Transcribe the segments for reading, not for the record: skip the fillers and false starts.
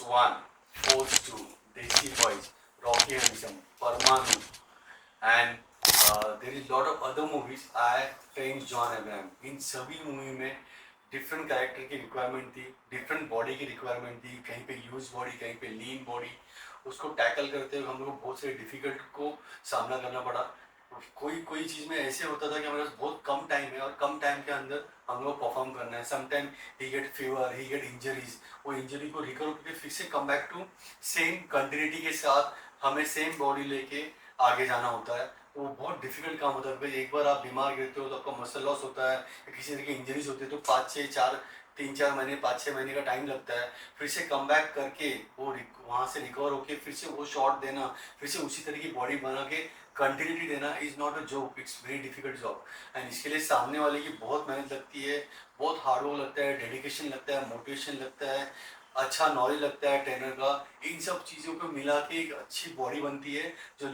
Force 1, Force 2, Desi Boys, Rocky Handsome, Parmanu, and there is lot of other movies. I trained John Abraham. इन सभी movie में different character की requirement थी, different body की requirement थी, कहीं पे use body, कहीं पे लीन बॉडी। उसको टैकल करते हुए हम लोग को बहुत सारे डिफिकल्ट को सामना करना पड़ा। कोई कोई चीज़ में ऐसे होता था कि हमारे पास बहुत कम टाइम है और कम टाइम के अंदर हम लोग परफॉर्म करना है। Sometime he get fever, he get injuries, वो इंजरी को रिकवर करके फिर से come back to same continuity के साथ हमें सेम बॉडी लेके आगे जाना होता है। वो बहुत डिफिकल्ट काम होता है क्योंकि एक बार आप बीमार गिरते हो तो आपका मसल लॉस होता है या किसी तरह की इंजरीज होती है तो 3-4 महीने 5-6 महीने का टाइम लगता है फिर से कम बैक करके वो वहाँ से रिकवर होके फिर से वो शॉट देना, फिर से उसी तरह की बॉडी बना के कंटिन्यूटी देना is not a joke, it's very difficult job. And इसके लिए सामने वाले की बहुत मेहनत लगती है, बहुत हार्डवर्क लगता है, डेडिकेशन लगता है, मोटिवेशन लगता है, अच्छा नॉलेज लगता है ट्रेनर का। इन सब चीज़ों को मिला के एक अच्छी बॉडी बनती है जो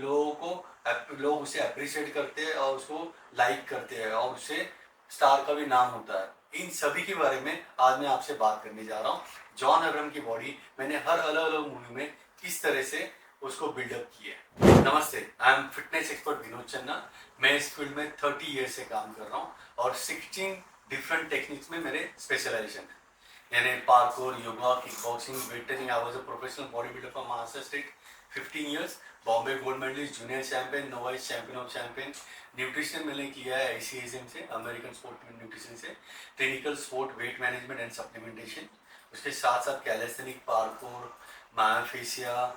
लोग उसे अप्रिशिएट करते हैं और उसको लाइक करते हैं और उससे स्टार का भी नाम होता है। इन सभी के बारे में आज मैं आपसे बात करने जा रहा हूँ। जॉन अब्राहम की बॉडी मैंने हर अलग अलग मूवी में किस तरह से उसको बिल्डअप की है। नमस्ते, I am fitness expert Vinod चन्ना। मैं इस फील्ड में 30 ईयर से काम कर रहा हूँ और 16 डिफरेंट टेक्निक्स में मेरे स्पेशलाइजेशन है, यानी parkour, yoga, kick boxing, weight training. I was a professional body builder from Maharashtra state 15 years, Bombay gold medalist, junior champion, novice champion of champion. Nutrition मैंने किया है ICSM से, अमेरिकन स्पोर्ट न्यूट्रिशन से, clinical sport weight management and supplementation. उसके साथ साथ calisthenic, parkour, myofascia,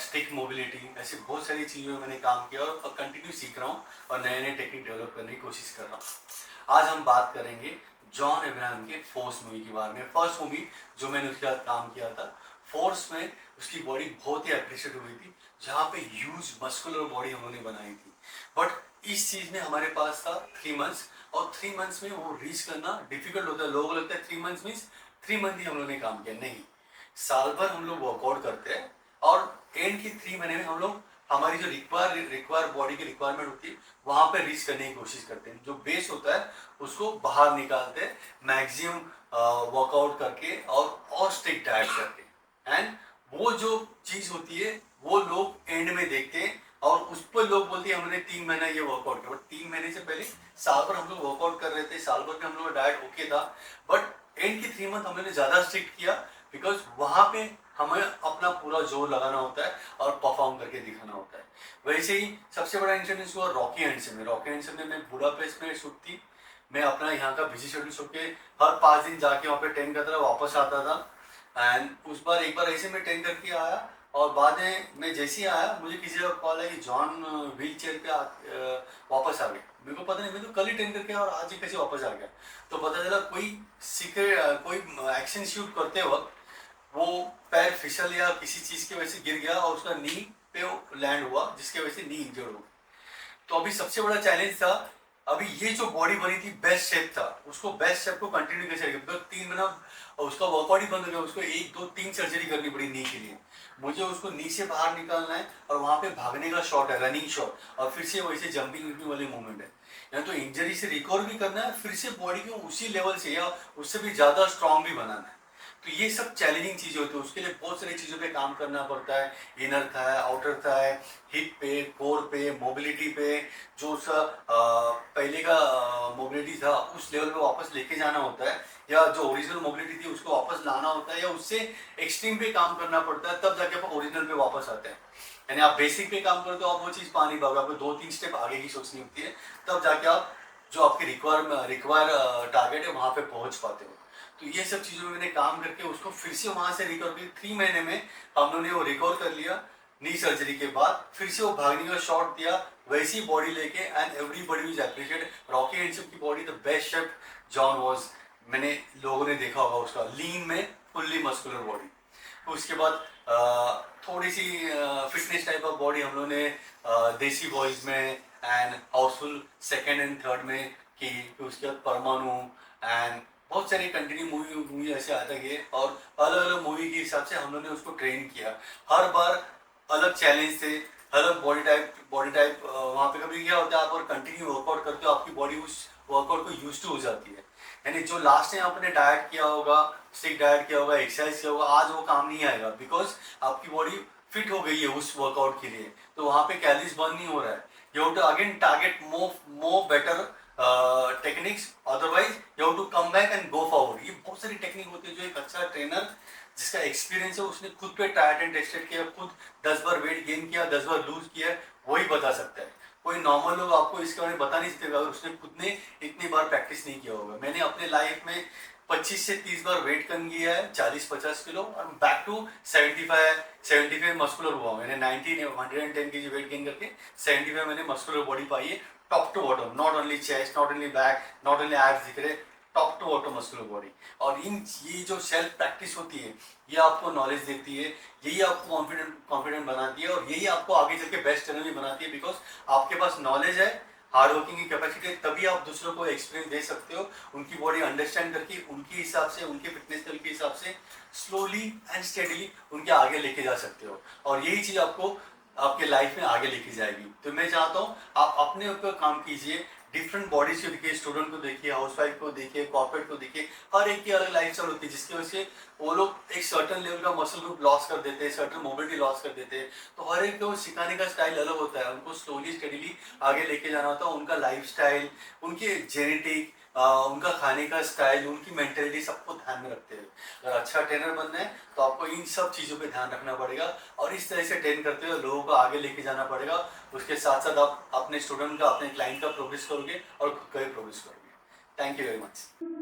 stick mobility, ऐसी बहुत सारी चीज़ों में मैंने काम किया और कंटिन्यू सीख रहा हूँ और नए नए टेक्निक डेवलप करने की कोशिश कर रहा हूँ। आज हम बात करेंगे जॉन अब्राहम के फोर्स मूवी के बारे में। फर्स्ट मूवी जो मैंने उसके साथ काम किया था, फोर्स में उसकी बॉडी बहुत ही अप्रिशिएट हुई थी, जहाँ पे ह्यूज मस्कुलर बॉडी उन्होंने बनाई थी। बट इस चीज़ में हमारे पास था 3 मंथ्स और 3 मंथ्स में वो रीच करना डिफिकल्ट होता है। लोगों को लगता है 3 मंथ्स मीन्स 3 मंथ ही हम लोगों ने काम किया, नहीं, साल भर हम लोग वर्कआउट करते हैं और एंड की 3 महीने में हम लोग हमारी जो रिक्वायर बॉडी की रिक्वायरमेंट होती है वहाँ पे रीच करने की कोशिश करते हैं। जो बेस होता है उसको बाहर निकालते हैं मैक्सिमम वर्कआउट करके और स्ट्रिक्ट डाइट करके। एंड वो जो चीज़ होती है वो लोग एंड में देखते हैं और उस पर लोग बोलते हैं हमने 3 महीना ये वर्कआउट किया। बट 3 महीने से पहले साल भर हम लोग वर्कआउट कर रहे थे, साल भर में हम लोग का डाइट ओके था, बट एंड की 3 मंथ हमने ज़्यादा स्ट्रिक्ट किया बिकॉज वहाँ पे हमें अपना पूरा जोर लगाना होता है और परफॉर्म करके दिखाना होता है। वैसे ही सबसे बड़ा इंसिडेंस हुआ रॉकी हैंडसम में। रॉकी हैंडसम में मैं बुडापेस्ट में शूट थी, मैं अपना यहाँ का बिजी शेड्यूल छोड़ के हर 5 दिन जाके वहाँ पे ट्रेन करता था, वापस आता था। एंड उस बार एक बार ऐसे मैं ट्रेन करके आया और बाद में मैं जैसे ही आया मुझे किसी का कॉल है कि जॉन व्हील चेयर पे वापस आ गए। मेरे को पता नहीं, मैं तो कल ही ट्रेन करके और आज ही कैसे वापस आ गया। तो पता चला कोई एक्शन शूट करते वक्त वो पैर फिसल या किसी चीज़ की वजह से गिर गया और उसका नी पे लैंड हुआ जिसकी वजह से नी इंजर्ड हो। तो अभी सबसे बड़ा चैलेंज था, अभी ये जो बॉडी बनी थी बेस्ट शेप था, उसको बेस्ट शेप को कंटिन्यू कैसे रखें। बिकॉज 3 महीना उसका वर्कआउट ही बंद हो गया, उसको 1 2 3 सर्जरी करनी पड़ी नी के लिए। मुझे उसको नी से बाहर निकालना है और वहाँ पे भागने का शॉट है, रनिंग शॉट, और फिर से वैसे जंपिंग वाली मूवमेंट है। या तो इंजरी से रिकवर भी करना है, फिर से बॉडी को उसी लेवल से या उससे भी ज़्यादा स्ट्रॉन्ग भी बनाना है। तो ये सब चैलेंजिंग चीज़ होती है, उसके लिए बहुत सारी चीज़ों पे काम करना पड़ता है। Inner thigh, outer thigh, hip पे, कोर पे, मोबिलिटी पे, जो उसका पहले का मोबिलिटी था उस लेवल पे वापस लेके जाना होता है, या जो ओरिजिनल मोबिलिटी थी उसको वापस लाना होता है, या उससे एक्सट्रीम पे काम करना पड़ता है, तब जाके आप ओरिजिनल पे वापस आते हैं। यानी आप बेसिक पे काम करते हो, आप वो चीज़ पा नहीं पाओगे, आपको 2-3 स्टेप आगे की सोचनी होती है, तब जाके आप जो आपकी रिक्वायर टारगेट है वहाँ पे पहुँच पाते हो। तो ये सब चीज़ों में मैंने काम करके उसको फिर से वहाँ से रिकवर कर 3 महीने में हम लोगों ने वो रिकवर कर लिया। नी सर्जरी के बाद फिर से वो भागने का शॉट दिया, वैसी बॉडी लेके, and everybody was appreciate. Rocky handsome की body the best shape John was, मैंने लोगों ने देखा होगा उसका लीन में फुल्ली मस्कुलर बॉडी। उसके बाद थोड़ी सी फिटनेस टाइप ऑफ बॉडी हम लोगों ने देसी बॉयज़ में and Housefull 2nd and 3rd में की। फिर उसके बाद परमाणु एंड बहुत सारी कंटिन्यू मूवी ऐसे आता गए और अलग अलग मूवी के हिसाब से हम लोगों ने उसको ट्रेन किया। हर बार अलग चैलेंज थे, अलग बॉडी टाइप वहाँ पे कभी क्या होता है, आप और कंटिन्यू वर्कआउट करते हो, आपकी बॉडी उस वर्कआउट को यूज टू हो जाती है। यानी जो लास्ट टाइम आपने डाइट किया होगा, स्ट्रिक्ट डाइट किया होगा, एक्सरसाइज किया होगा, आज वो काम नहीं आएगा, बिकॉज आपकी बॉडी फिट हो गई है उस वर्कआउट के लिए, तो वहां पे कैलोरीज बर्न नहीं हो रहा है। You have to again target more better techniques, otherwise you have to come back and go forward. ये बहुत सारी टेक्निक होती है जो एक अच्छा ट्रेनर जिसका एक्सपीरियंस है, उसने खुद पे ट्राइड एंड टेस्टेड किया, खुद 10 बार वेट गेन किया, 10 बार लूज किया, वही बता सकता है। कोई नॉर्मल लोग आपको इसके बारे में बता नहीं सकते अगर उसने खुद ने इतनी बार प्रैक्टिस नहीं किया होगा। मैंने अपने लाइफ में 25 से 30 बार वेट कम किया है, 40-50 किलो, और बैक टू 75 मस्कुलर हुआ। मैंने 110 केजी वेट गेन करके 75 मैंने मस्कुलर बॉडी पाई है, top to bottom, not only chest, not only back, not only abs दिख रहे, top to bottom muscular body. और ये जो सेल्फ प्रैक्टिस होती है, ये आपको नॉलेज देती है, यही आपको कॉन्फिडेंट बनाती है, और यही आपको आगे चल के बेस्ट ट्रेनर भी बनाती है, बिकॉज आपके पास नॉलेज है, हार्ड वर्किंग की कैपेसिटी है, तभी आप दूसरों को एक्सपीरियंस दे सकते हो, उनकी बॉडी अंडरस्टैंड करके उनके हिसाब से, उनके फिटनेस लेवल के हिसाब से स्लोली एंड स्टेडीली उनके आगे लेके जा सकते हो, और यही चीज आपको आपके लाइफ में आगे लेके जाएगी। तो मैं चाहता हूँ आप अपने ऊपर काम कीजिए, डिफरेंट बॉडीज को देखिए, स्टूडेंट को देखिए, हाउसवाइफ को देखिए, कॉर्पोरेट को देखिए, हर एक की अलग लाइफ स्टाइल होती है, जिसकी वजह से वो लोग एक सर्टन लेवल का मसल ग्रुप लॉस कर देते हैं, सर्टन मोबिलिटी लॉस कर देते हैं। तो हर एक को सिखाने का स्टाइल अलग होता है, उनको स्लोली स्टेडीली आगे लेके जाना होता है। उनका लाइफ स्टाइल, उनके जेनेटिक, उनका खाने का स्टाइल, उनकी मेंटेलिटी, सबको ध्यान में रखते हैं। अगर अच्छा ट्रेनर बनना है तो आपको इन सब चीज़ों पे ध्यान रखना पड़ेगा, और इस तरह से ट्रेन करते हुए लोगों को आगे लेके जाना पड़ेगा। उसके साथ साथ आप अपने स्टूडेंट का, अपने क्लाइंट का प्रोग्रेस करोगे और खुद का भी प्रोग्रेस करोगे। Thank you very much.